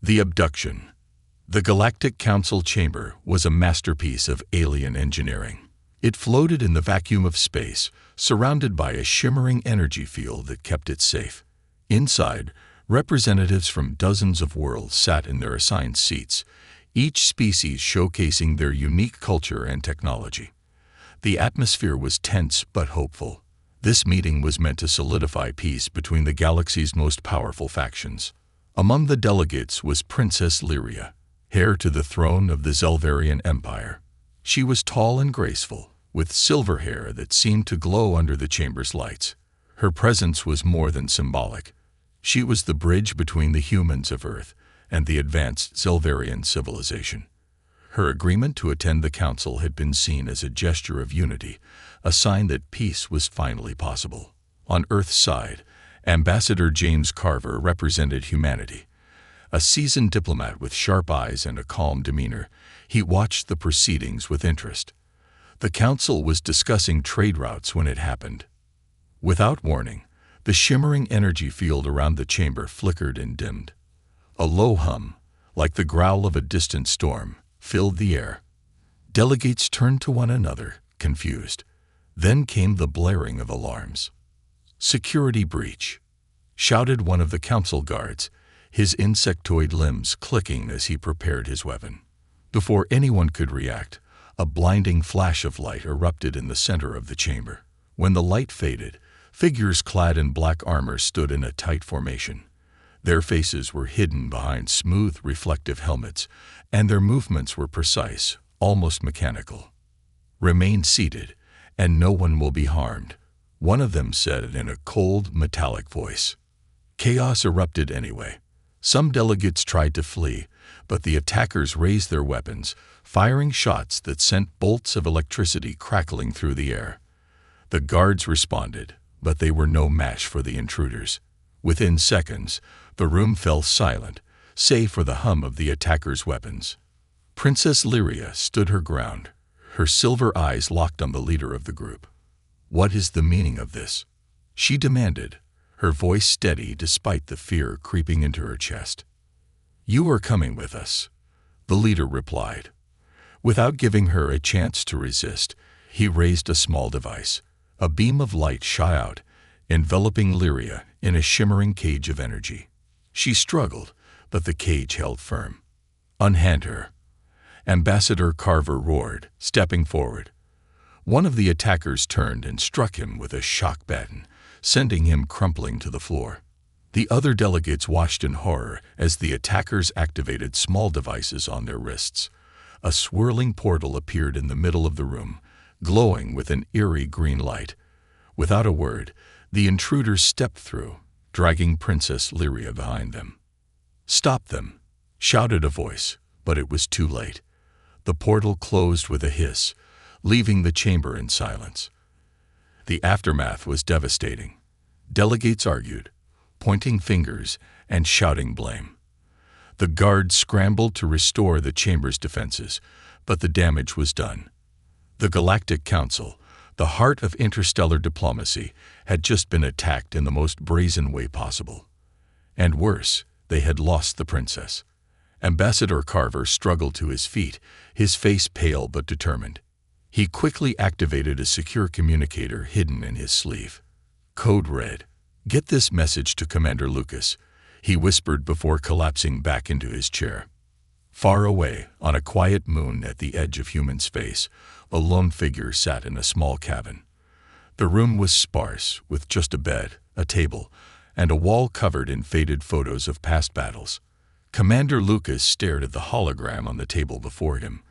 The Abduction. The Galactic Council chamber was a masterpiece of alien engineering. It floated in the vacuum of space, surrounded by a shimmering energy field that kept it safe. Inside, representatives from dozens of worlds sat in their assigned seats, each species showcasing their unique culture and technology. The atmosphere was tense but hopeful. This meeting was meant to solidify peace between the galaxy's most powerful factions. Among the delegates was Princess Lyria, heir to the throne of the Zelvarian Empire. She was tall and graceful, with silver hair that seemed to glow under the chamber's lights. Her presence was more than symbolic. She was the bridge between the humans of Earth and the advanced Zelvarian civilization. Her agreement to attend the council had been seen as a gesture of unity, a sign that peace was finally possible. On Earth's side, Ambassador James Carver represented humanity. A seasoned diplomat with sharp eyes and a calm demeanor, he watched the proceedings with interest. The council was discussing trade routes when it happened. Without warning, the shimmering energy field around the chamber flickered and dimmed. A low hum, like the growl of a distant storm, filled the air. Delegates turned to one another, confused. Then came the blaring of alarms. "Security breach," shouted one of the council guards, his insectoid limbs clicking as he prepared his weapon. Before anyone could react, a blinding flash of light erupted in the center of the chamber. When the light faded, figures clad in black armor stood in a tight formation. Their faces were hidden behind smooth, reflective helmets, and their movements were precise, almost mechanical. "Remain seated, and no one will be harmed," one of them said in a cold, metallic voice. Chaos erupted anyway. Some delegates tried to flee, but the attackers raised their weapons, firing shots that sent bolts of electricity crackling through the air. The guards responded, but they were no match for the intruders. Within seconds, the room fell silent, save for the hum of the attackers' weapons. Princess Lyria stood her ground, her silver eyes locked on the leader of the group. "What is the meaning of this?" she demanded, her voice steady despite the fear creeping into her chest. "You are coming with us," the leader replied. Without giving her a chance to resist, he raised a small device. A beam of light shot out, enveloping Lyria in a shimmering cage of energy. She struggled, but the cage held firm. "Unhand her," Ambassador Carver roared, stepping forward. One of the attackers turned and struck him with a shock baton, sending him crumpling to the floor. The other delegates watched in horror as the attackers activated small devices on their wrists. A swirling portal appeared in the middle of the room, glowing with an eerie green light. Without a word, the intruders stepped through, dragging Princess Lyria behind them. "Stop them," shouted a voice, but it was too late. The portal closed with a hiss, leaving the chamber in silence. The aftermath was devastating. Delegates argued, pointing fingers and shouting blame. The guards scrambled to restore the chamber's defenses, but the damage was done. The Galactic Council, the heart of interstellar diplomacy, had just been attacked in the most brazen way possible. And worse, they had lost the princess. Ambassador Carver struggled to his feet, his face pale but determined. He quickly activated a secure communicator hidden in his sleeve. Code red. "Get this message to Commander Lucas," he whispered before collapsing back into his chair. Far away, on a quiet moon at the edge of human space, a lone figure sat in a small cabin. The room was sparse, with just a bed, a table, and a wall covered in faded photos of past battles. Commander Lucas stared at the hologram on the table before him,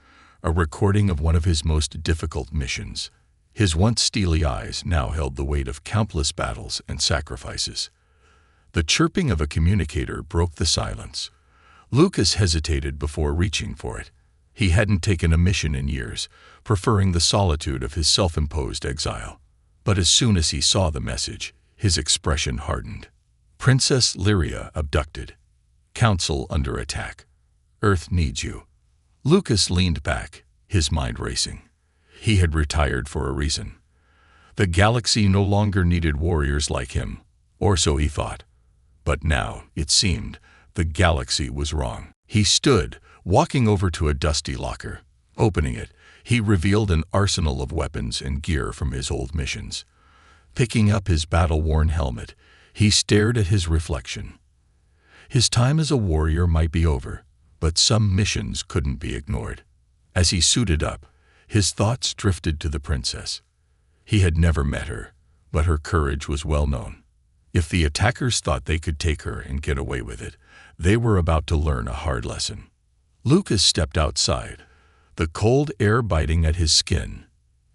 a recording of one of his most difficult missions. His once steely eyes now held the weight of countless battles and sacrifices. The chirping of a communicator broke the silence. Lucas hesitated before reaching for it. He hadn't taken a mission in years, preferring the solitude of his self-imposed exile. But as soon as he saw the message, his expression hardened. "Princess Lyria abducted. Council under attack. Earth needs you." Lucas leaned back, his mind racing. He had retired for a reason. The galaxy no longer needed warriors like him, or so he thought. But now, it seemed, The galaxy was wrong. He stood, walking over to a dusty locker. Opening it, he revealed an arsenal of weapons and gear from his old missions. Picking up his battle-worn helmet, he stared at his reflection. His time as a warrior might be over, but some missions couldn't be ignored. As he suited up, his thoughts drifted to the princess. He had never met her, but her courage was well known. If the attackers thought they could take her and get away with it, they were about to learn a hard lesson. Lucas stepped outside, the cold air biting at his skin.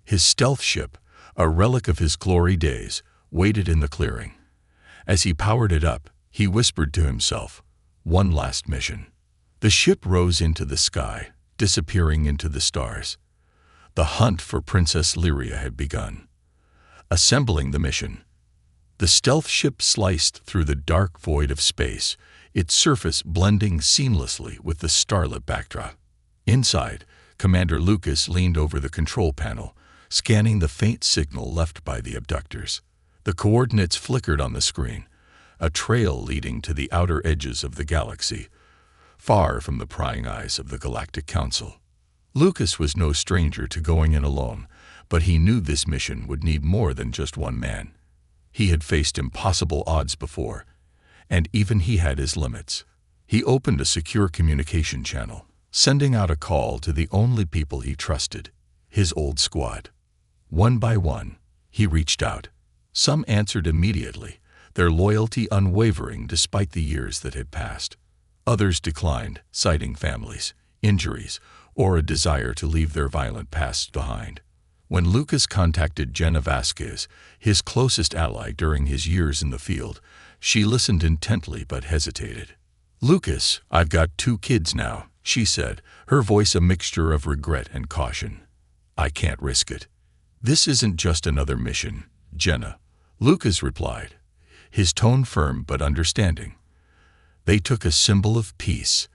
His stealth ship, a relic of his glory days, waited in the clearing. As he powered it up, he whispered to himself, "One last mission." The ship rose into the sky, disappearing into the stars. The hunt for Princess Lyria had begun. Assembling the mission, the stealth ship sliced through the dark void of space, its surface blending seamlessly with the starlit backdrop. Inside, Commander Lucas leaned over the control panel, scanning the faint signal left by the abductors. The coordinates flickered on the screen, a trail leading to the outer edges of the galaxy, far from the prying eyes of the Galactic Council. Lucas was no stranger to going in alone, but he knew this mission would need more than just one man. He had faced impossible odds before, and even he had his limits. He opened a secure communication channel, sending out a call to the only people he trusted, his old squad. One by one, he reached out. Some answered immediately, their loyalty unwavering despite the years that had passed. Others declined, citing families, injuries, or a desire to leave their violent pasts behind. When Lucas contacted Jenna Vasquez, his closest ally during his years in the field, she listened intently but hesitated. "Lucas, I've got 2 kids now," she said, her voice a mixture of regret and caution. "I can't risk it." "This isn't just another mission, Jenna," Lucas replied, his tone firm but understanding. "They took a symbol of peace.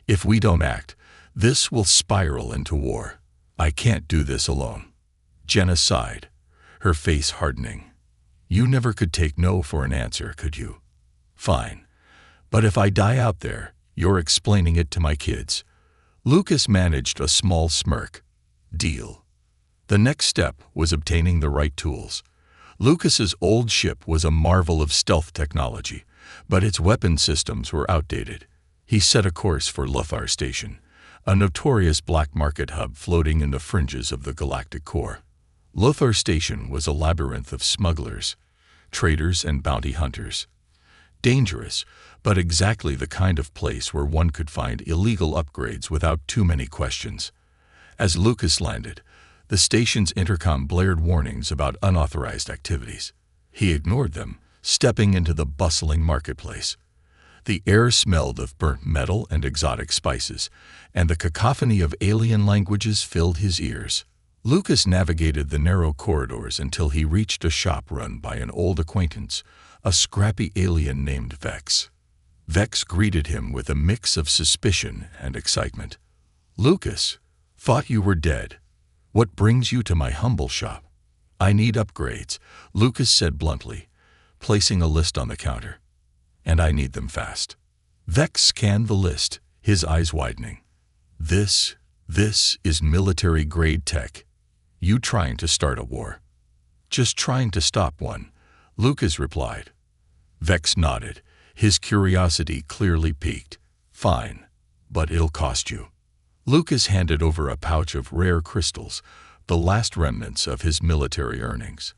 If we don't act, this will spiral into war. I can't do this alone." Jenna sighed, her face hardening. "You never could take no for an answer, could you?" "Fine. But if I die out there, you're explaining it to my kids." Lucas managed a small smirk. "Deal." The next step was obtaining the right tools. Lucas's old ship was a marvel of stealth technology, but its weapon systems were outdated. He set a course for Lothar Station, a notorious black market hub floating in the fringes of the galactic core. Lothar Station was a labyrinth of smugglers, traders, and bounty hunters. Dangerous, but exactly the kind of place where one could find illegal upgrades without too many questions. As Lucas landed, the station's intercom blared warnings about unauthorized activities. He ignored them, stepping into the bustling marketplace. The air smelled of burnt metal and exotic spices, and the cacophony of alien languages filled his ears. Lucas navigated the narrow corridors until he reached a shop run by an old acquaintance, a scrappy alien named Vex. Vex greeted him with a mix of suspicion and excitement. "Lucas, thought you were dead. What brings you to my humble shop?" "I need upgrades," Lucas said bluntly, placing a list on the counter. "And I need them fast." Vex scanned the list, his eyes widening. This is military-grade tech. You trying to start a war?" "Just trying to stop one," Lucas replied. Vex nodded, his curiosity clearly piqued. "Fine, but it'll cost you." Lucas handed over a pouch of rare crystals, the last remnants of his military earnings.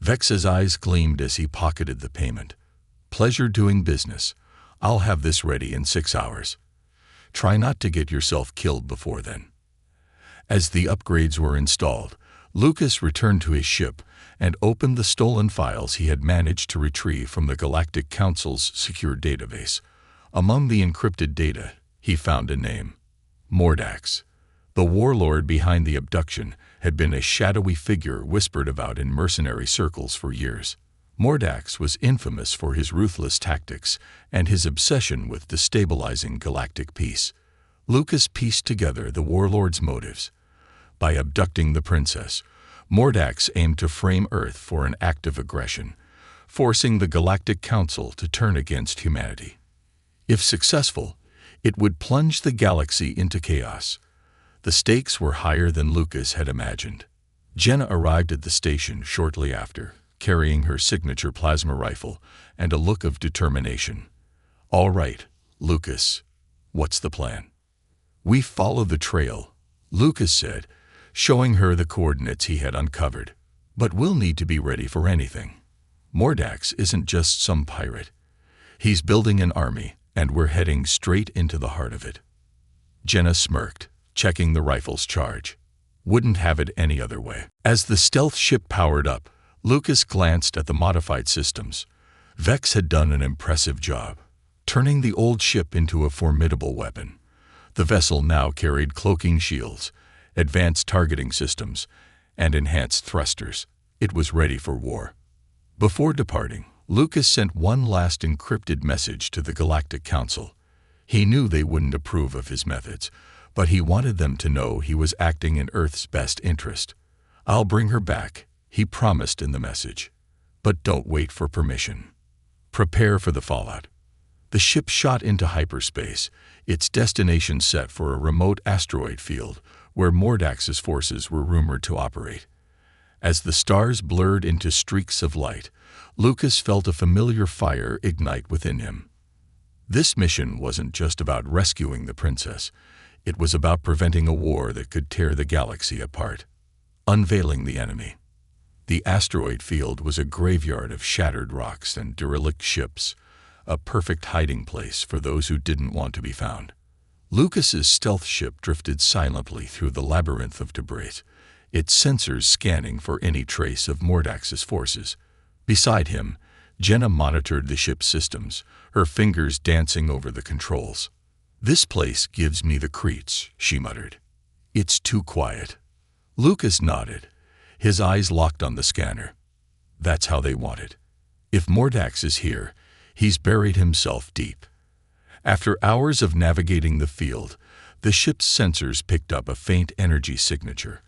Vex's eyes gleamed as he pocketed the payment. "Pleasure doing business. I'll have this ready in 6 hours. Try not to get yourself killed before then." As the upgrades were installed, Lucas returned to his ship and opened the stolen files he had managed to retrieve from the Galactic Council's secure database. Among the encrypted data, he found a name. Mordax. The warlord behind the abduction had been a shadowy figure whispered about in mercenary circles for years. Mordax was infamous for his ruthless tactics and his obsession with destabilizing galactic peace. Lucas pieced together the warlord's motives. By abducting the princess, Mordax aimed to frame Earth for an act of aggression, forcing the Galactic Council to turn against humanity. If successful, it would plunge the galaxy into chaos. The stakes were higher than Lucas had imagined. Jenna arrived at the station shortly after, carrying her signature plasma rifle and a look of determination. "All right, Lucas, what's the plan?" "We follow the trail," Lucas said, showing her the coordinates he had uncovered. "But we'll need to be ready for anything. Mordax isn't just some pirate. He's building an army, and we're heading straight into the heart of it." Jenna smirked, checking the rifle's charge. Wouldn't have it any other way. As the stealth ship powered up, Lucas glanced at the modified systems. Vex had done an impressive job, turning the old ship into a formidable weapon. The vessel now carried cloaking shields, advanced targeting systems, and enhanced thrusters. It was ready for war. Before departing, Lucas sent one last encrypted message to the Galactic Council. He knew they wouldn't approve of his methods, but he wanted them to know he was acting in Earth's best interest. "I'll bring her back," he promised in the message. "But don't wait for permission. Prepare for the fallout." The ship shot into hyperspace, its destination set for a remote asteroid field where Mordax's forces were rumored to operate. As the stars blurred into streaks of light, Lucas felt a familiar fire ignite within him. This mission wasn't just about rescuing the princess. It was about preventing a war that could tear the galaxy apart. Unveiling the enemy. The asteroid field was a graveyard of shattered rocks and derelict ships, a perfect hiding place for those who didn't want to be found. Lucas's stealth ship drifted silently through the labyrinth of debris, its sensors scanning for any trace of Mordax's forces. Beside him, Jenna monitored the ship's systems, her fingers dancing over the controls. "This place gives me the creeps," she muttered. "It's too quiet." Lucas nodded, his eyes locked on the scanner. "That's how they want it. If Mordax is here, he's buried himself deep." After hours of navigating the field, the ship's sensors picked up a faint energy signature,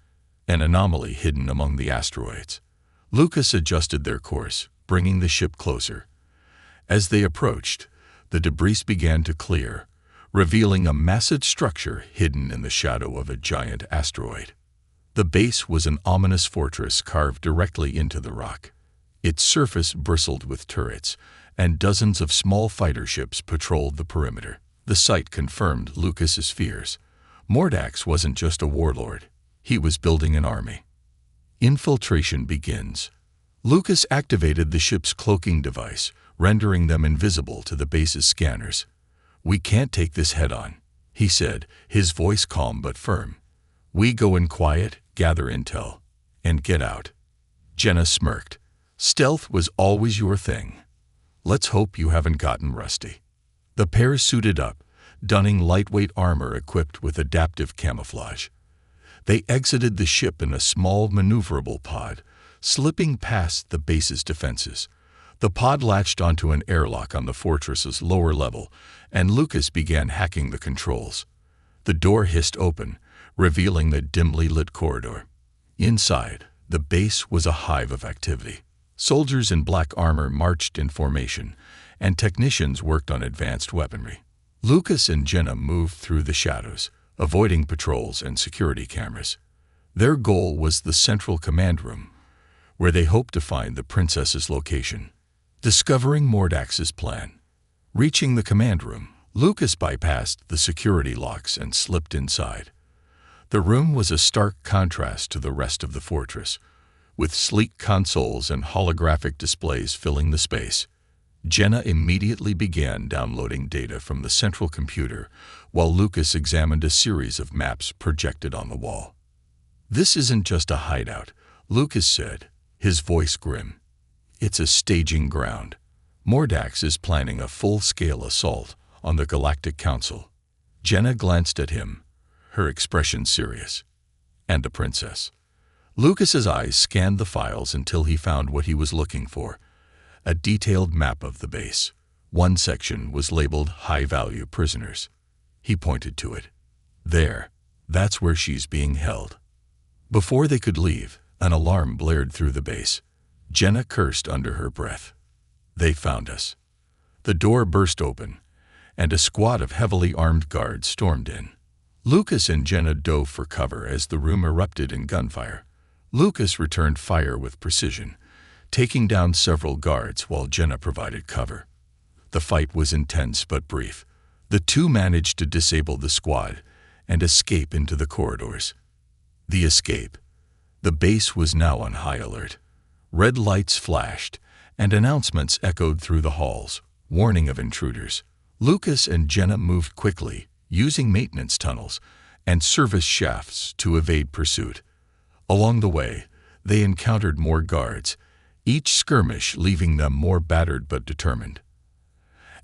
an anomaly hidden among the asteroids. Lucas adjusted their course, bringing the ship closer. As they approached, the debris began to clear, revealing a massive structure hidden in the shadow of a giant asteroid. The base was an ominous fortress carved directly into the rock. Its surface bristled with turrets, and dozens of small fighter ships patrolled the perimeter. The sight confirmed Lucas's fears. Mordax wasn't just a warlord. He was building an army. Infiltration begins. Lucas activated the ship's cloaking device, rendering them invisible to the base's scanners. "We can't take this head-on," he said, his voice calm but firm. "We go in quiet, gather intel, and get out." Jenna smirked. "Stealth was always your thing. Let's hope you haven't gotten rusty." The pair suited up, donning lightweight armor equipped with adaptive camouflage. They exited the ship in a small maneuverable pod, slipping past the base's defenses. The pod latched onto an airlock on the fortress's lower level, and Lucas began hacking the controls. The door hissed open, revealing the dimly lit corridor. Inside, the base was a hive of activity. Soldiers in black armor marched in formation, and technicians worked on advanced weaponry. Lucas and Jenna moved through the shadows, avoiding patrols and security cameras. Their goal was the central command room, where they hoped to find the princess's location. Discovering Mordax's plan. Reaching the command room, Lucas bypassed the security locks and slipped inside. The room was a stark contrast to the rest of the fortress, with sleek consoles and holographic displays filling the space. Jenna immediately began downloading data from the central computer, while Lucas examined a series of maps projected on the wall. "This isn't just a hideout," Lucas said, his voice grim. "It's a staging ground. Mordax is planning a full-scale assault on the Galactic Council." Jenna glanced at him, her expression serious. "And the princess." Lucas's eyes scanned the files until he found what he was looking for, a detailed map of the base. One section was labeled high-value prisoners. He pointed to it. "There, that's where she's being held." Before they could leave, an alarm blared through the base. Jenna cursed under her breath. "They found us." The door burst open, and a squad of heavily armed guards stormed in. Lucas and Jenna dove for cover as the room erupted in gunfire. Lucas returned fire with precision, taking down several guards while Jenna provided cover. The fight was intense but brief. The two managed to disable the squad and escape into the corridors. The escape. The base was now on high alert. Red lights flashed, and announcements echoed through the halls, warning of intruders. Lucas and Jenna moved quickly, using maintenance tunnels and service shafts to evade pursuit. Along the way, they encountered more guards, each skirmish leaving them more battered but determined.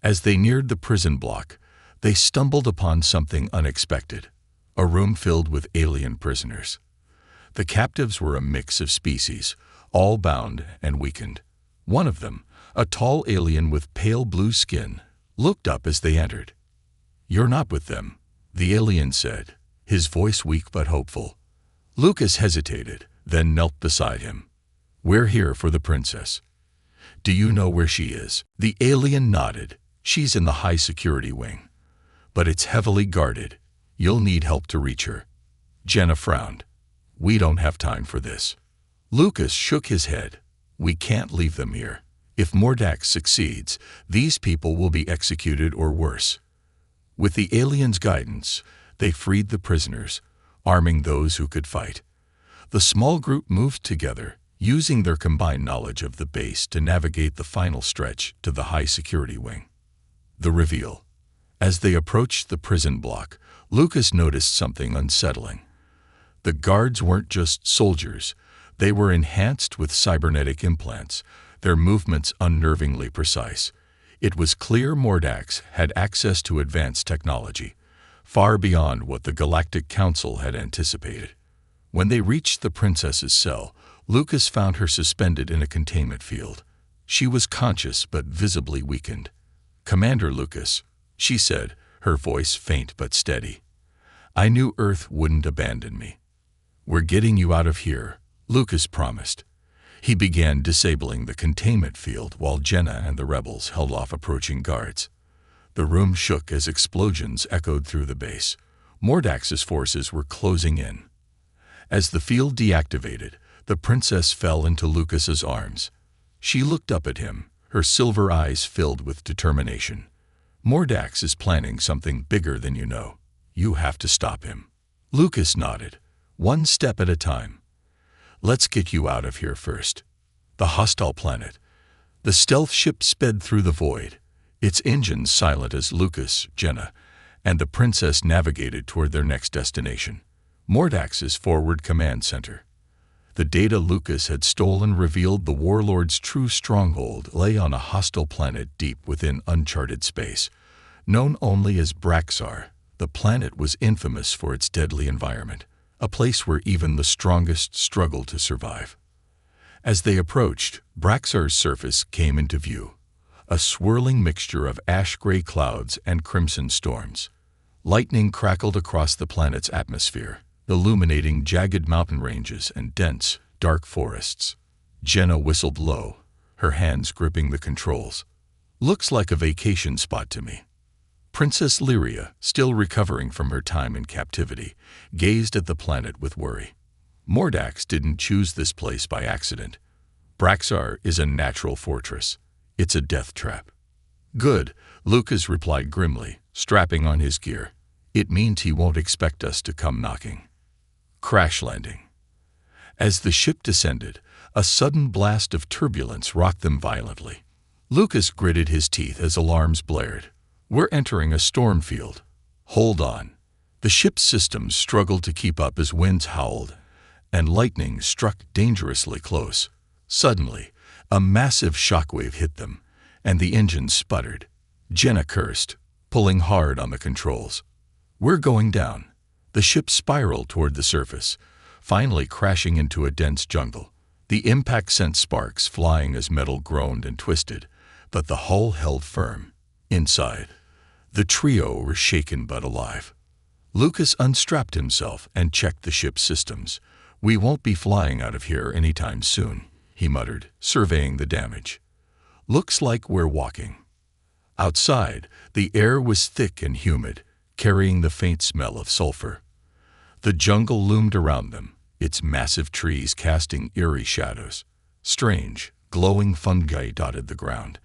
As they neared the prison block, they stumbled upon something unexpected, a room filled with alien prisoners. The captives were a mix of species, all bound and weakened. One of them, a tall alien with pale blue skin, looked up as they entered. "You're not with them," the alien said, his voice weak but hopeful. Lucas hesitated, then knelt beside him. "We're here for the princess. Do you know where she is?" The alien nodded. "She's in the high-security wing. But it's heavily guarded. You'll need help to reach her." Jenna frowned. "We don't have time for this." Lucas shook his head. "We can't leave them here. If Mordax succeeds, these people will be executed or worse." With the aliens' guidance, they freed the prisoners, arming those who could fight. The small group moved together, using their combined knowledge of the base to navigate the final stretch to the high-security wing. The reveal. As they approached the prison block, Lucas noticed something unsettling. The guards weren't just soldiers. They were enhanced with cybernetic implants, their movements unnervingly precise. It was clear Mordax had access to advanced technology, far beyond what the Galactic Council had anticipated. When they reached the princess's cell, Lucas found her suspended in a containment field. She was conscious but visibly weakened. "Commander Lucas," she said, her voice faint but steady. "I knew Earth wouldn't abandon me." "We're getting you out of here," Lucas promised. He began disabling the containment field while Jenna and the rebels held off approaching guards. The room shook as explosions echoed through the base. Mordax's forces were closing in. As the field deactivated, the princess fell into Lucas's arms. She looked up at him, her silver eyes filled with determination. "Mordax is planning something bigger than you know. You have to stop him." Lucas nodded. "One step at a time. Let's get you out of here first." The hostile planet. The stealth ship sped through the void, its engines silent as Lucas, Jenna, and the princess navigated toward their next destination, Mordax's forward command center. The data Lucas had stolen revealed the warlord's true stronghold lay on a hostile planet deep within uncharted space. Known only as Braxar, the planet was infamous for its deadly environment, a place where even the strongest struggled to survive. As they approached, Braxar's surface came into view, a swirling mixture of ash-gray clouds and crimson storms. Lightning crackled across the planet's atmosphere, illuminating jagged mountain ranges and dense, dark forests. Jenna whistled low, her hands gripping the controls. "Looks like a vacation spot to me." Princess Lyria, still recovering from her time in captivity, gazed at the planet with worry. "Mordax didn't choose this place by accident. Braxar is a natural fortress. It's a death trap." "Good," Lucas replied grimly, strapping on his gear. "It means he won't expect us to come knocking." Crash landing. As the ship descended, a sudden blast of turbulence rocked them violently. Lucas gritted his teeth as alarms blared. "We're entering a storm field. Hold on." The ship's systems struggled to keep up as winds howled, and lightning struck dangerously close. Suddenly, a massive shockwave hit them, and the engine sputtered. Jenna cursed, pulling hard on the controls. "We're going down." The ship spiraled toward the surface, finally crashing into a dense jungle. The impact sent sparks flying as metal groaned and twisted, but the hull held firm. Inside, the trio were shaken but alive. Lucas unstrapped himself and checked the ship's systems. "We won't be flying out of here anytime soon," he muttered, surveying the damage. "Looks like we're walking." Outside, the air was thick and humid, carrying the faint smell of sulfur. The jungle loomed around them, its massive trees casting eerie shadows. Strange, glowing fungi dotted the ground,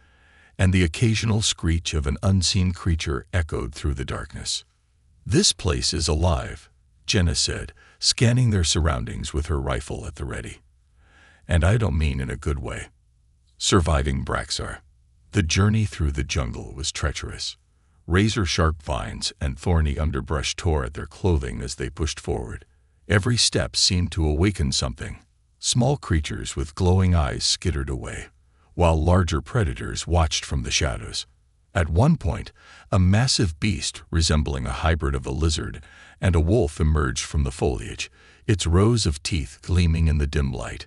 and the occasional screech of an unseen creature echoed through the darkness. "This place is alive," Jenna said, scanning their surroundings with her rifle at the ready. "And I don't mean in a good way." Surviving Braxar. The journey through the jungle was treacherous. Razor-sharp vines and thorny underbrush tore at their clothing as they pushed forward. Every step seemed to awaken something. Small creatures with glowing eyes skittered away, while larger predators watched from the shadows. At one point, a massive beast resembling a hybrid of a lizard and a wolf emerged from the foliage, its rows of teeth gleaming in the dim light.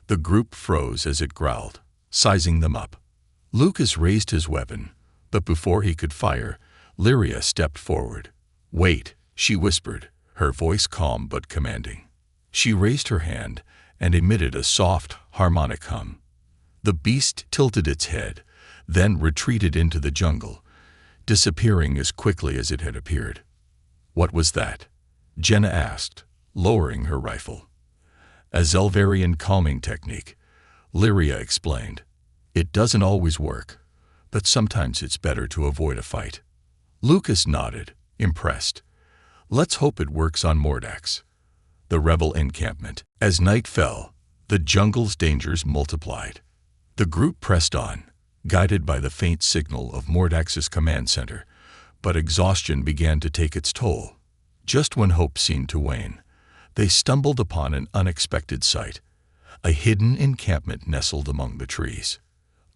The group froze as it growled, sizing them up. Lucas raised his weapon, but before he could fire, Lyria stepped forward. "Wait," she whispered, her voice calm but commanding. She raised her hand and emitted a soft, harmonic hum. The beast tilted its head, then retreated into the jungle, disappearing as quickly as it had appeared. "What was that?" Jenna asked, lowering her rifle. "A Zelvarian calming technique," Lyria explained. "It doesn't always work, but sometimes it's better to avoid a fight." Lucas nodded, impressed. "Let's hope it works on Mordax." The rebel encampment. As night fell, the jungle's dangers multiplied. The group pressed on, guided by the faint signal of Mordax's command center, but exhaustion began to take its toll. Just when hope seemed to wane, they stumbled upon an unexpected sight, a hidden encampment nestled among the trees.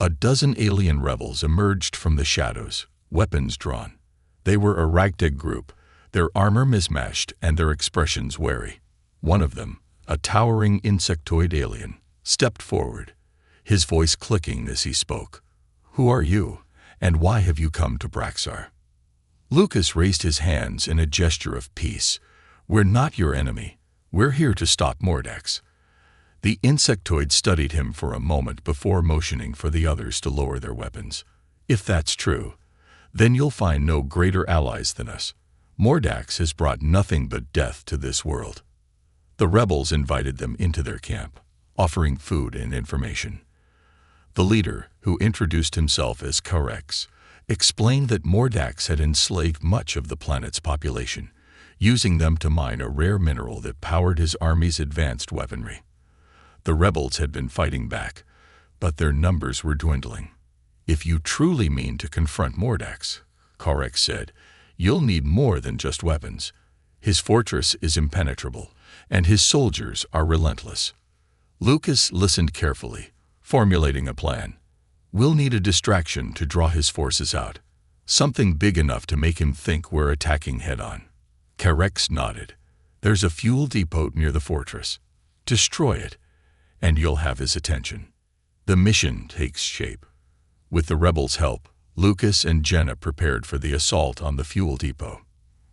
A dozen alien rebels emerged from the shadows, weapons drawn. They were a ragtag group, their armor mismatched and their expressions wary. One of them, a towering insectoid alien, stepped forward, his voice clicking as he spoke. "Who are you, and why have you come to Braxar?" Lucas raised his hands in a gesture of peace. "We're not your enemy. We're here to stop Mordax." The insectoid studied him for a moment before motioning for the others to lower their weapons. "If that's true, then you'll find no greater allies than us. Mordax has brought nothing but death to this world." The rebels invited them into their camp, offering food and information. The leader, who introduced himself as Carex, explained that Mordax had enslaved much of the planet's population, using them to mine a rare mineral that powered his army's advanced weaponry. The rebels had been fighting back, but their numbers were dwindling. "If you truly mean to confront Mordax," Carex said, "you'll need more than just weapons. His fortress is impenetrable, and his soldiers are relentless." Lucas listened carefully, formulating a plan. "We'll need a distraction to draw his forces out, something big enough to make him think we're attacking head-on." Carex nodded. "There's a fuel depot near the fortress. Destroy it, and you'll have his attention." The mission takes shape. With the rebels' help, Lucas and Jenna prepared for the assault on the fuel depot.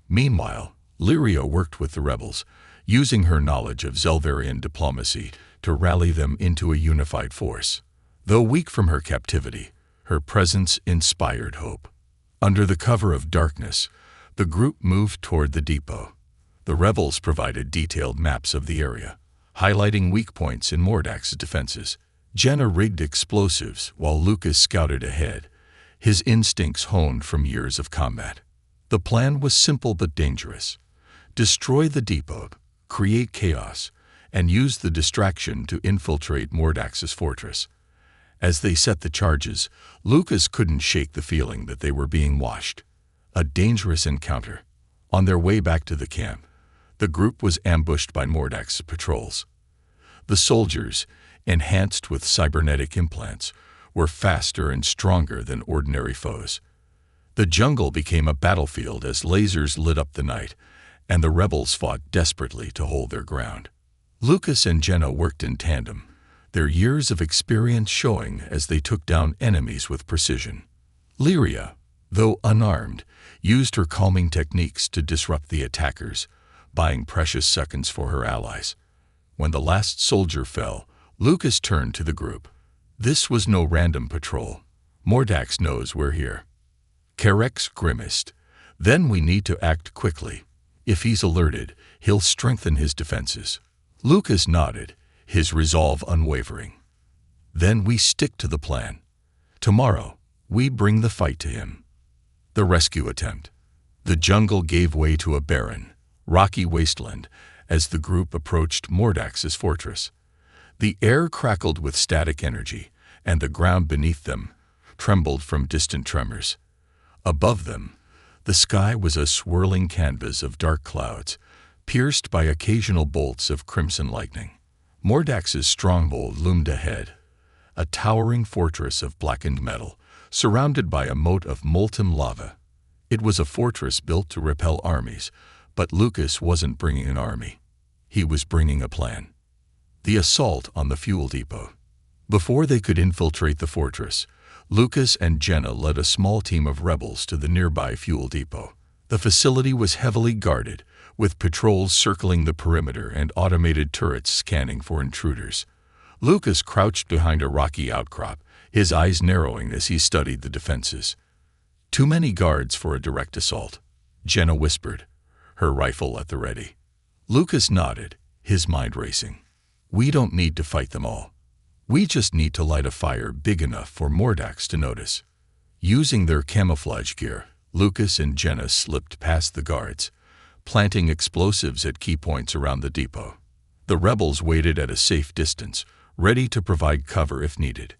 Meanwhile, Lyria worked with the rebels, using her knowledge of Zelvarian diplomacy to rally them into a unified force. Though weak from her captivity, her presence inspired hope. Under the cover of darkness, the group moved toward the depot. The rebels provided detailed maps of the area, highlighting weak points in Mordax's defenses. Jenna rigged explosives while Lucas scouted ahead, his instincts honed from years of combat. The plan was simple but dangerous. Destroy the depot, create chaos, and use the distraction to infiltrate Mordax's fortress. As they set the charges, Lucas couldn't shake the feeling that they were being watched. A dangerous encounter. On their way back to the camp, the group was ambushed by Mordax's patrols. The soldiers, enhanced with cybernetic implants, were faster and stronger than ordinary foes. The jungle became a battlefield as lasers lit up the night, and the rebels fought desperately to hold their ground. Lucas and Jenna worked in tandem, their years of experience showing as they took down enemies with precision. Lyria, though unarmed, used her calming techniques to disrupt the attackers, buying precious seconds for her allies. When the last soldier fell, Lucas turned to the group. "This was no random patrol. Mordax knows we're here. Carex grimaced. Then we need to act quickly. If he's alerted, he'll strengthen his defenses. Lucas nodded, his resolve unwavering. Then we stick to the plan. Tomorrow, we bring the fight to him. The rescue attempt. The jungle gave way to a barren, rocky wasteland as the group approached Mordax's fortress. The air crackled with static energy, and the ground beneath them trembled from distant tremors. Above them, the sky was a swirling canvas of dark clouds, pierced by occasional bolts of crimson lightning. Mordax's stronghold loomed ahead, a towering fortress of blackened metal, surrounded by a moat of molten lava. It was a fortress built to repel armies, but Lucas wasn't bringing an army. He was bringing a plan. The assault on the fuel depot. Before they could infiltrate the fortress, Lucas and Jenna led a small team of rebels to the nearby fuel depot. The facility was heavily guarded, with patrols circling the perimeter and automated turrets scanning for intruders. Lucas crouched behind a rocky outcrop, his eyes narrowing as he studied the defenses. Too many guards for a direct assault, Jenna whispered, her rifle at the ready. Lucas nodded, his mind racing. We don't need to fight them all. We just need to light a fire big enough for Mordax to notice. Using their camouflage gear, Lucas and Jenna slipped past the guards, planting explosives at key points around the depot. The rebels waited at a safe distance, ready to provide cover if needed.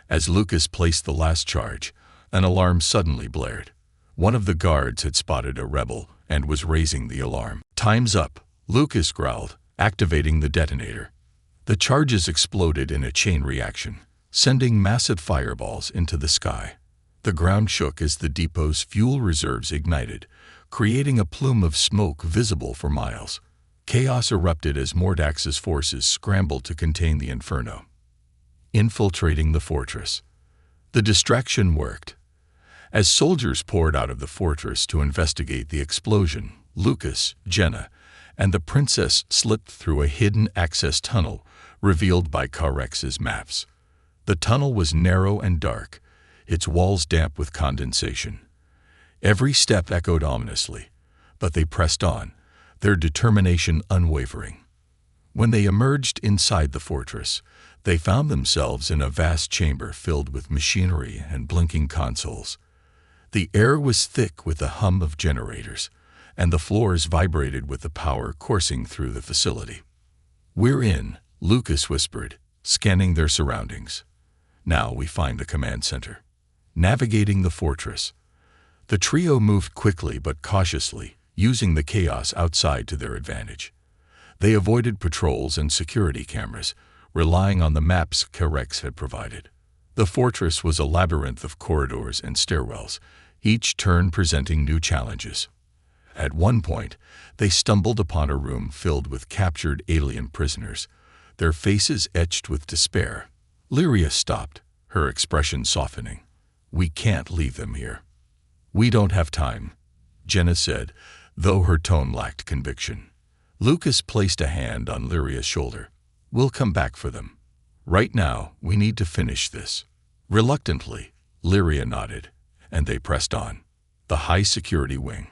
As Lucas placed the last charge, an alarm suddenly blared. One of the guards had spotted a rebel and was raising the alarm. Time's up, Lucas growled, activating the detonator. The charges exploded in a chain reaction, sending massive fireballs into the sky. The ground shook as the depot's fuel reserves ignited, creating a plume of smoke visible for miles. Chaos erupted as Mordax's forces scrambled to contain the inferno. Infiltrating the fortress. The distraction worked. As soldiers poured out of the fortress to investigate the explosion, Lucas, Jenna, and the princess slipped through a hidden access tunnel revealed by Carex's maps. The tunnel was narrow and dark, its walls damp with condensation. Every step echoed ominously, but they pressed on, their determination unwavering. When they emerged inside the fortress, they found themselves in a vast chamber filled with machinery and blinking consoles. The air was thick with the hum of generators, and the floors vibrated with the power coursing through the facility. "We're in," Lucas whispered, scanning their surroundings. Now we find the command center. Navigating the fortress. The trio moved quickly but cautiously, using the chaos outside to their advantage. They avoided patrols and security cameras, relying on the maps Carex had provided. The fortress was a labyrinth of corridors and stairwells, each turn presenting new challenges. At one point, they stumbled upon a room filled with captured alien prisoners, their faces etched with despair. Lyria stopped, her expression softening. "We can't leave them here." "We don't have time," Jenna said, though her tone lacked conviction. Lucas placed a hand on Lyria's shoulder. "We'll come back for them. Right now, we need to finish this." Reluctantly, Lyria nodded, and they pressed on. The high security wing.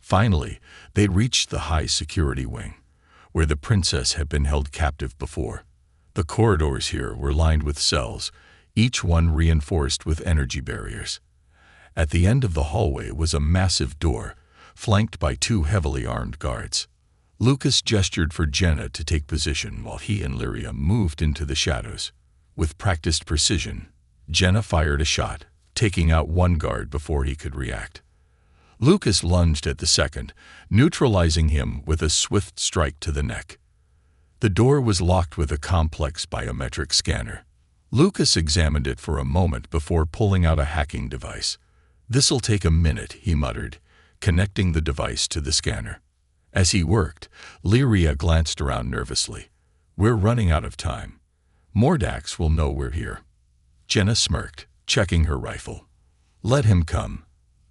Finally, they reached the high security wing, where the princess had been held captive before. The corridors here were lined with cells, each one reinforced with energy barriers. At the end of the hallway was a massive door, flanked by two heavily armed guards. Lucas gestured for Jenna to take position while he and Lyria moved into the shadows. With practiced precision, Jenna fired a shot, taking out one guard before he could react. Lucas lunged at the second, neutralizing him with a swift strike to the neck. The door was locked with a complex biometric scanner. Lucas examined it for a moment before pulling out a hacking device. "This'll take a minute," he muttered, connecting the device to the scanner. As he worked, Lyria glanced around nervously. "We're running out of time. Mordax will know we're here." Jenna smirked, checking her rifle. "Let him come.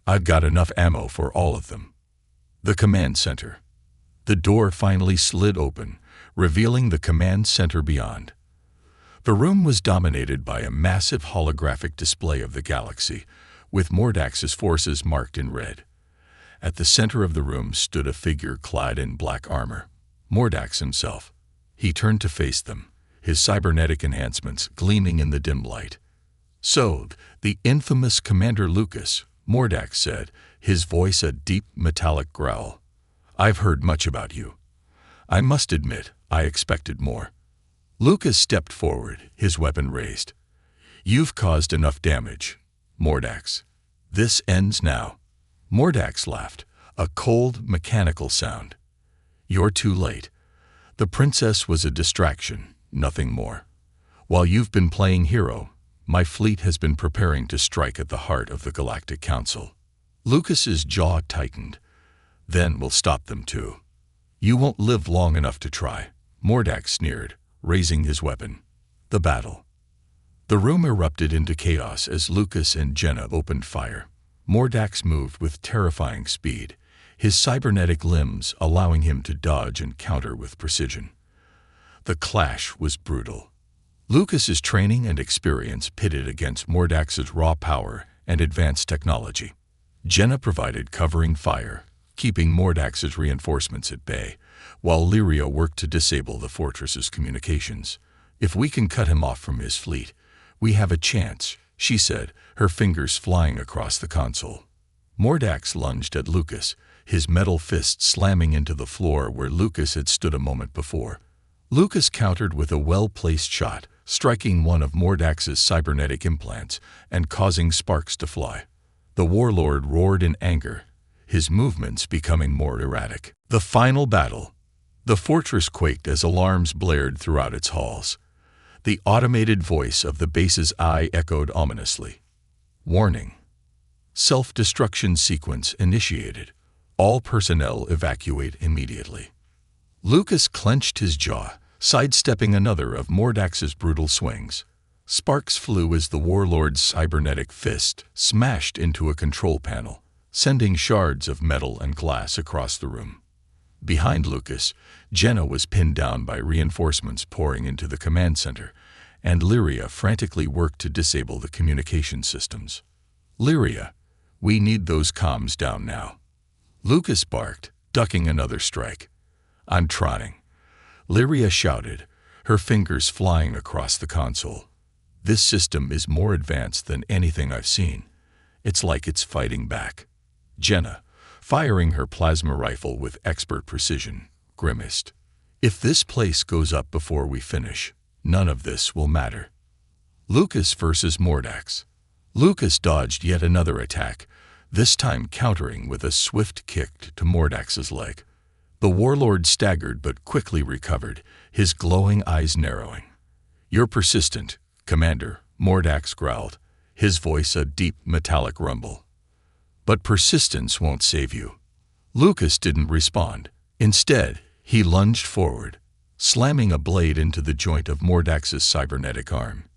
I've got enough ammo for all of them." The command center. The door finally slid open, revealing the command center beyond. The room was dominated by a massive holographic display of the galaxy, with Mordax's forces marked in red. At the center of the room stood a figure clad in black armor, Mordax himself. He turned to face them, his cybernetic enhancements gleaming in the dim light. "So, the infamous Commander Lucas," Mordax said, his voice a deep metallic growl. "I've heard much about you. I must admit, I expected more." Lucas stepped forward, his weapon raised. "You've caused enough damage, Mordax. This ends now." Mordax laughed, a cold, mechanical sound. "You're too late. The princess was a distraction, nothing more. While you've been playing hero, my fleet has been preparing to strike at the heart of the Galactic Council." Lucas's jaw tightened. "Then we'll stop them too." "You won't live long enough to try," Mordax sneered, raising his weapon. The battle. The room erupted into chaos as Lucas and Jenna opened fire. Mordax moved with terrifying speed, his cybernetic limbs allowing him to dodge and counter with precision. The clash was brutal. Lucas's training and experience pitted against Mordax's raw power and advanced technology. Jenna provided covering fire, keeping Mordax's reinforcements at bay, while Lyria worked to disable the fortress's communications. "If we can cut him off from his fleet, we have a chance," she said, her fingers flying across the console. Mordax lunged at Lucas, his metal fist slamming into the floor where Lucas had stood a moment before. Lucas countered with a well-placed shot, striking one of Mordax's cybernetic implants and causing sparks to fly. The warlord roared in anger, his movements becoming more erratic. The final battle. The fortress quaked as alarms blared throughout its halls. The automated voice of the base's eye echoed ominously. "Warning. Self-destruction sequence initiated. All personnel evacuate immediately." Lucas clenched his jaw, sidestepping another of Mordax's brutal swings. Sparks flew as the warlord's cybernetic fist smashed into a control panel, sending shards of metal and glass across the room. Behind Lucas, Jenna was pinned down by reinforcements pouring into the command center, and Lyria frantically worked to disable the communication systems. "Lyria, we need those comms down now." Lucas barked, ducking another strike. "I'm trying," Lyria shouted, her fingers flying across the console. "This system is more advanced than anything I've seen. It's like it's fighting back." Jenna, firing her plasma rifle with expert precision, grimaced. "If this place goes up before we finish, none of this will matter." Lucas versus Mordax. Lucas dodged yet another attack, this time countering with a swift kick to Mordax's leg. The warlord staggered but quickly recovered, his glowing eyes narrowing. "You're persistent, Commander," Mordax growled, his voice a deep metallic rumble. "But persistence won't save you." Lucas didn't respond. Instead, he lunged forward, slamming a blade into the joint of Mordax's cybernetic arm.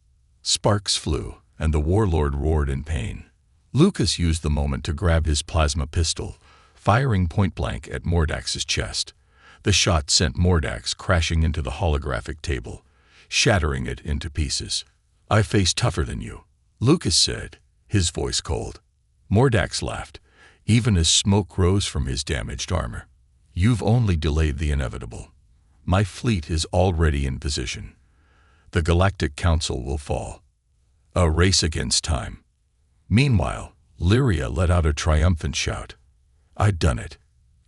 Sparks flew, and the warlord roared in pain. Lucas used the moment to grab his plasma pistol, firing point-blank at Mordax's chest. The shot sent Mordax crashing into the holographic table, shattering it into pieces. "I face tougher than you," Lucas said, his voice cold. Mordax laughed, even as smoke rose from his damaged armor. "You've only delayed the inevitable. My fleet is already in position. The Galactic Council will fall. A race against time." Meanwhile, Lyria let out a triumphant shout. "I've done it.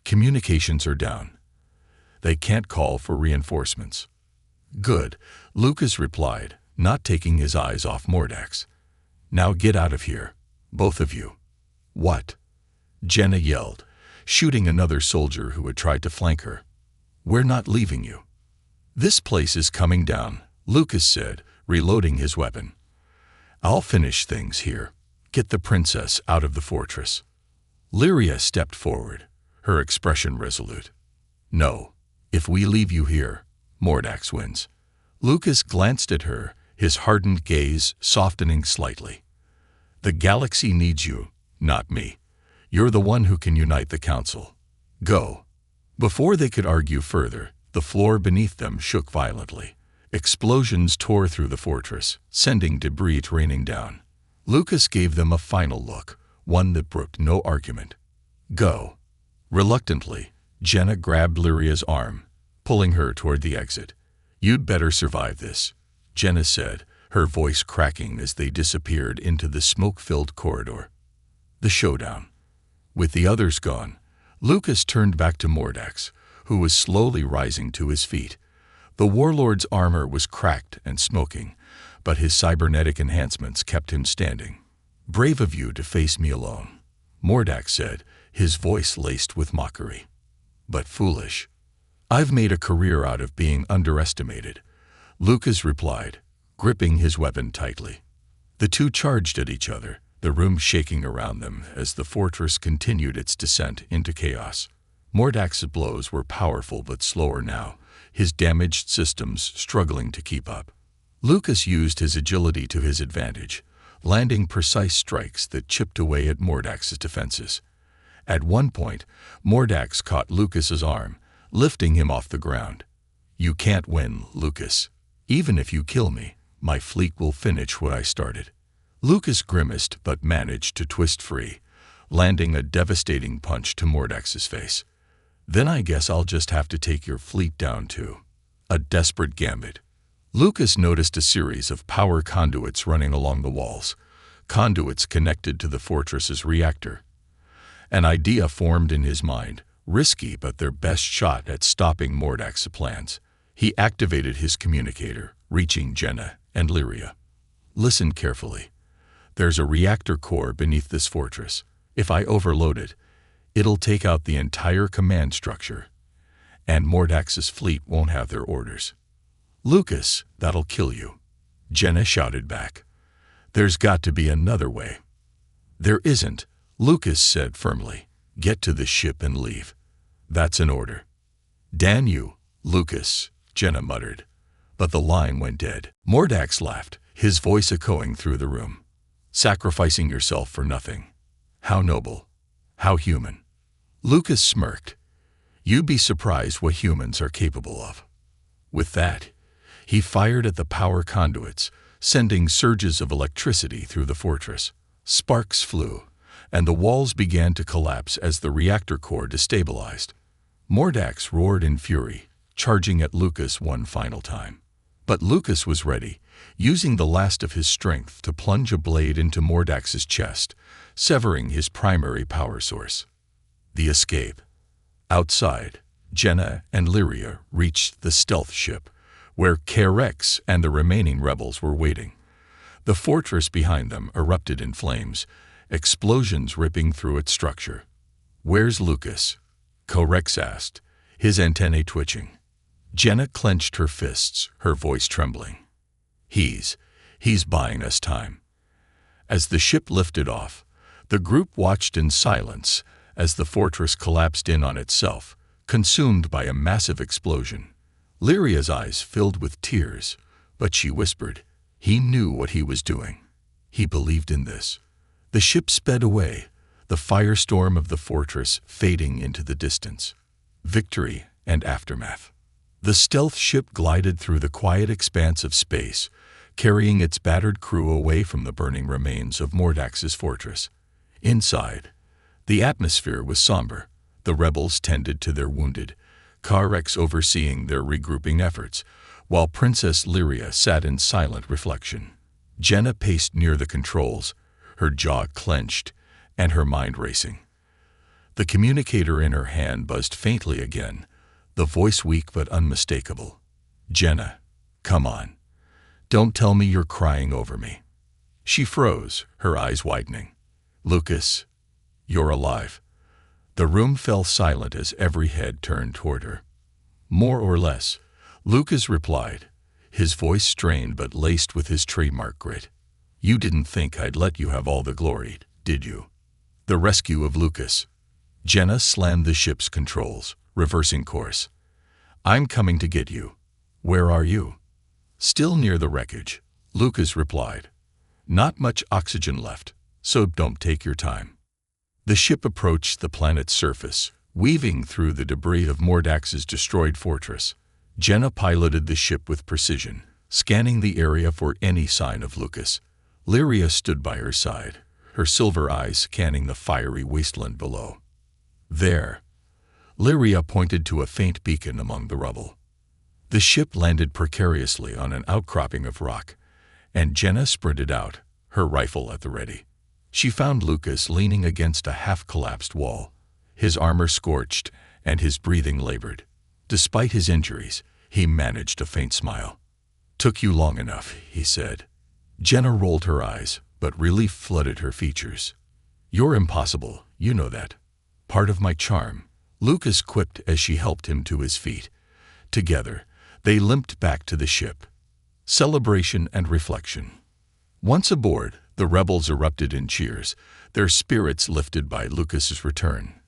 Communications are down. They can't call for reinforcements." "Good," Lucas replied, not taking his eyes off Mordax. "Now get out of here, both of you." "What?" Jenna yelled, shooting another soldier who had tried to flank her. "We're not leaving you." "This place is coming down," Lucas said, reloading his weapon. "I'll finish things here. Get the princess out of the fortress." Lyria stepped forward, her expression resolute. "No, if we leave you here, Mordax wins." Lucas glanced at her, his hardened gaze softening slightly. "The galaxy needs you, not me. You're the one who can unite the council. Go." Before they could argue further, the floor beneath them shook violently. Explosions tore through the fortress, sending debris raining down. Lucas gave them a final look, one that brooked no argument. Go. Reluctantly, Jenna grabbed Lyria's arm, pulling her toward the exit. You'd better survive this, Jenna said, her voice cracking as they disappeared into the smoke-filled corridor. The showdown. With the others gone, Lucas turned back to Mordax, who was slowly rising to his feet. The warlord's armor was cracked and smoking, but his cybernetic enhancements kept him standing. Brave of you to face me alone, Mordax said, his voice laced with mockery. But foolish. I've made a career out of being underestimated, Lucas replied, gripping his weapon tightly. The two charged at each other, the room shaking around them as the fortress continued its descent into chaos. Mordax's blows were powerful but slower now, his damaged systems struggling to keep up. Lucas used his agility to his advantage, landing precise strikes that chipped away at Mordax's defenses. At one point, Mordax caught Lucas's arm, lifting him off the ground. You can't win, Lucas. Even if you kill me, my fleet will finish what I started. Lucas grimaced but managed to twist free, landing a devastating punch to Mordax's face. Then I guess I'll just have to take your fleet down too. A desperate gambit. Lucas noticed a series of power conduits running along the walls, conduits connected to the fortress's reactor. An idea formed in his mind, risky but their best shot at stopping Mordax's plans. He activated his communicator, reaching Jenna and Lyria. Listen carefully. There's a reactor core beneath this fortress. If I overload it, it'll take out the entire command structure, and Mordax's fleet won't have their orders. Lucas, that'll kill you, Jenna shouted back. There's got to be another way. There isn't, Lucas said firmly. Get to the ship and leave. That's an order. Damn you, Lucas, Jenna muttered. But the line went dead. Mordax laughed, his voice echoing through the room. Sacrificing yourself for nothing. How noble. How human. Lucas smirked. You'd be surprised what humans are capable of. With that, he fired at the power conduits, sending surges of electricity through the fortress. Sparks flew, and the walls began to collapse as the reactor core destabilized. Mordax roared in fury, charging at Lucas one final time. But Lucas was ready, using the last of his strength to plunge a blade into Mordax's chest, severing his primary power source. The escape. Outside, Jenna and Lyria reached the stealth ship, where Carex and the remaining rebels were waiting. The fortress behind them erupted in flames, explosions ripping through its structure. Where's Lucas? Carex asked, his antennae twitching. Jenna clenched her fists, her voice trembling. He's buying us time. As the ship lifted off, the group watched in silence as the fortress collapsed in on itself, consumed by a massive explosion. Lyria's eyes filled with tears, but she whispered, he knew what he was doing. He believed in this. The ship sped away, the firestorm of the fortress fading into the distance. Victory and aftermath. The stealth ship glided through the quiet expanse of space, carrying its battered crew away from the burning remains of Mordax's fortress. Inside, the atmosphere was somber. The rebels tended to their wounded, Carex overseeing their regrouping efforts, while Princess Lyria sat in silent reflection. Jenna paced near the controls, her jaw clenched and her mind racing. The communicator in her hand buzzed faintly again, the voice weak but unmistakable. Jenna, come on. Don't tell me you're crying over me. She froze, her eyes widening. Lucas, you're alive. The room fell silent as every head turned toward her. More or less, Lucas replied, his voice strained but laced with his trademark grit. You didn't think I'd let you have all the glory, did you? The rescue of Lucas. Jenna slammed the ship's controls, reversing course. I'm coming to get you. Where are you? Still near the wreckage, Lucas replied. Not much oxygen left, so don't take your time. The ship approached the planet's surface, weaving through the debris of Mordax's destroyed fortress. Jenna piloted the ship with precision, scanning the area for any sign of Lucas. Lyria stood by her side, her silver eyes scanning the fiery wasteland below. There, Lyria pointed to a faint beacon among the rubble. The ship landed precariously on an outcropping of rock, and Jenna sprinted out, her rifle at the ready. She found Lucas leaning against a half-collapsed wall, his armor scorched and his breathing labored. Despite his injuries, he managed a faint smile. "Took you long enough," he said. Jenna rolled her eyes, but relief flooded her features. "You're impossible, you know that. Part of my charm," Lucas quipped as she helped him to his feet. Together, they limped back to the ship. Celebration and reflection. Once aboard, the rebels erupted in cheers, their spirits lifted by Lucas's return.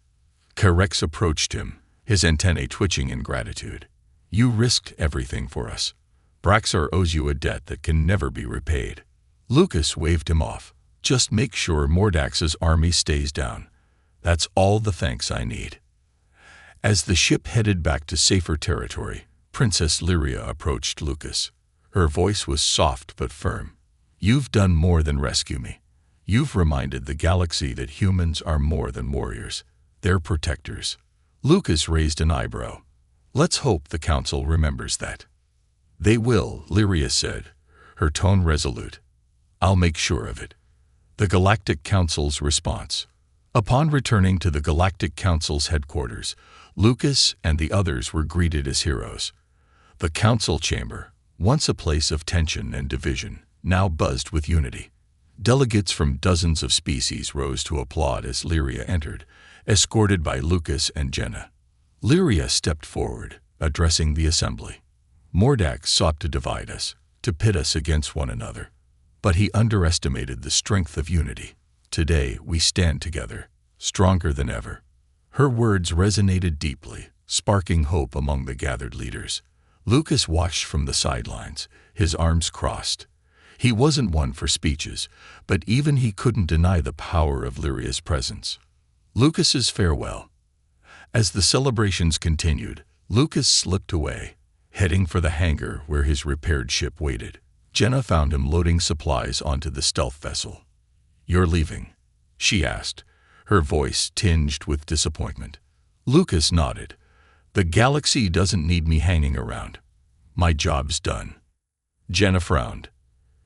Carex approached him, his antennae twitching in gratitude. "You risked everything for us. Braxar owes you a debt that can never be repaid." Lucas waved him off. "Just make sure Mordax's army stays down. That's all the thanks I need." As the ship headed back to safer territory, Princess Lyria approached Lucas. Her voice was soft but firm. "You've done more than rescue me. You've reminded the galaxy that humans are more than warriors. They're protectors." Lucas raised an eyebrow. "Let's hope the Council remembers that." "They will," Lyria said, her tone resolute. "I'll make sure of it." The Galactic Council's response. Upon returning to the Galactic Council's headquarters, Lucas and the others were greeted as heroes. The Council chamber, once a place of tension and division, now buzzed with unity. Delegates from dozens of species rose to applaud as Lyria entered, escorted by Lucas and Jenna. Lyria stepped forward, addressing the assembly. "Mordax sought to divide us, to pit us against one another. But he underestimated the strength of unity. Today we stand together, stronger than ever." Her words resonated deeply, sparking hope among the gathered leaders. Lucas watched from the sidelines, his arms crossed. He wasn't one for speeches, but even he couldn't deny the power of Lyria's presence. Lucas's farewell. As the celebrations continued, Lucas slipped away, heading for the hangar where his repaired ship waited. Jenna found him loading supplies onto the stealth vessel. "You're leaving?" she asked, her voice tinged with disappointment. Lucas nodded. "The galaxy doesn't need me hanging around. My job's done." Jenna frowned.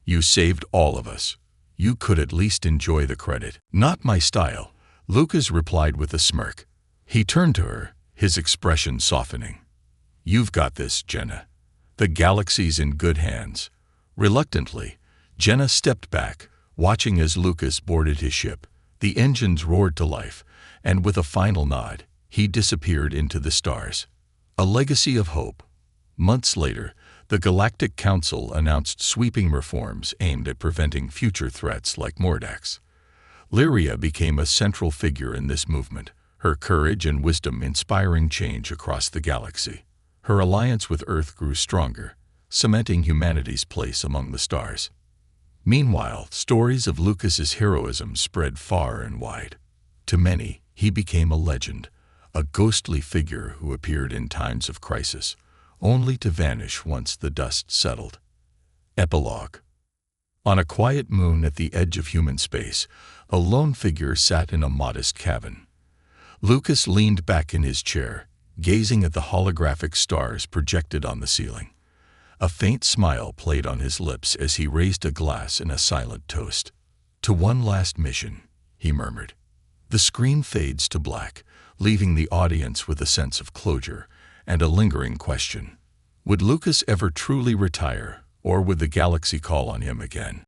"You saved all of us. You could at least enjoy the credit." "Not my style," Lucas replied with a smirk. He turned to her, his expression softening. "You've got this, Jenna. The galaxy's in good hands." Reluctantly, Jenna stepped back, watching as Lucas boarded his ship. The engines roared to life, and with a final nod, he disappeared into the stars. A legacy of hope. Months later, the Galactic Council announced sweeping reforms aimed at preventing future threats like Mordax. Lyria became a central figure in this movement, her courage and wisdom inspiring change across the galaxy. Her alliance with Earth grew stronger, cementing humanity's place among the stars. Meanwhile, stories of Lucas's heroism spread far and wide. To many, he became a legend, a ghostly figure who appeared in times of crisis, only to vanish once the dust settled. Epilogue. On a quiet moon at the edge of human space, a lone figure sat in a modest cabin. Lucas leaned back in his chair, gazing at the holographic stars projected on the ceiling. A faint smile played on his lips as he raised a glass in a silent toast. "To one last mission," he murmured. The screen fades to black, leaving the audience with a sense of closure and a lingering question. Would Lucas ever truly retire, or would the galaxy call on him again?